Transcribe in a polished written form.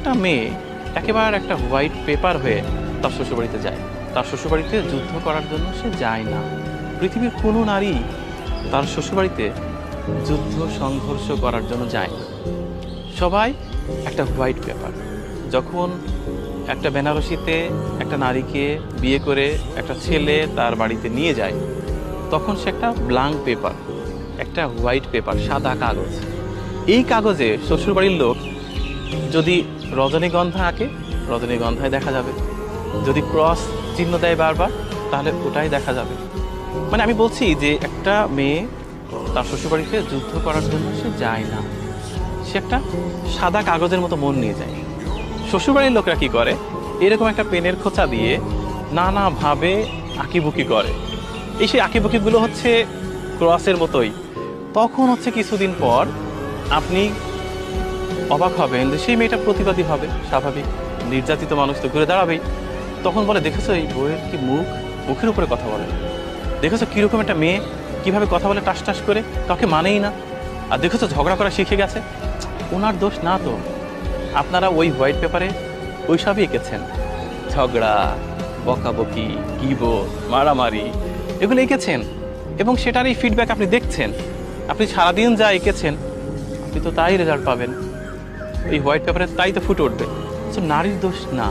একটা মেয়ে একেবারে একটা হোয়াইট পেপার হয়ে তার শ্বশুরবাড়িতে যায়। তার শ্বশুরবাড়িতে যুদ্ধ করার জন্য সে যায় না। পৃথিবীর কোনো নারী তার শ্বশুরবাড়িতে যুদ্ধ সংঘর্ষ করার জন্য যায় না। সবাই একটা হোয়াইট পেপার। যখন একটা বেনারসিতে একটা নারীকে বিয়ে করে একটা ছেলে তার বাড়িতে নিয়ে যায়, তখন সে একটা ব্ল্যাঙ্ক পেপার, একটা হোয়াইট পেপার, সাদা কাগজ। এই কাগজে শ্বশুরবাড়ির লোক যদি রজনীগন্ধা আঁকে, রজনীগন্ধায় দেখা যাবে। যদি ক্রস চিহ্ন দেয় বারবার, তাহলে ওটাই দেখা যাবে। মানে আমি বলছি যে একটা মেয়ে তার শ্বশুরবাড়িতে যুদ্ধ করার জন্য সে যায় না, সে একটা সাদা কাগজের মতো মন নিয়ে যায়। শ্বশুরবাড়ির লোকরা কি করে, এরকম একটা পেনের খোঁচা দিয়ে নানাভাবে আঁকিবুকি করে। এই সেই আঁকিবুকিগুলো হচ্ছে ক্রসের মতোই। তখন হচ্ছে কিছুদিন পর আপনি অবাক হবেন যে সেই মেয়েটা প্রতিবাদী হবে, স্বাভাবিক। নির্যাতিত মানুষ তো ঘুরে দাঁড়াবেই। তখন বলে, দেখেছো এই বউয়ের কি মুখ, মুখের উপরে কথা বলে। দেখেছো কিরকম একটা মেয়ে কিভাবে কথা বলে টাস টাস করে, কাউকে মানেই না। আর দেখেছো ঝগড়া করা শিখে গেছে। ওনার দোষ না তো, আপনারা ওই হোয়াইট পেপারে ওই সবই এঁকেছেন। ঝগড়া, বকাবকি, গিবত, মারামারি, এগুলো এঁকেছেন এবং সেটারই ফিডব্যাক আপনি দেখছেন। আপনি সারাদিন যা এঁকেছেন আপনি তো তাই রেজাল্ট পাবেন। এই হোয়াইট পেপারে তাই তো ফুটে উঠবে। নারীর দোষ না।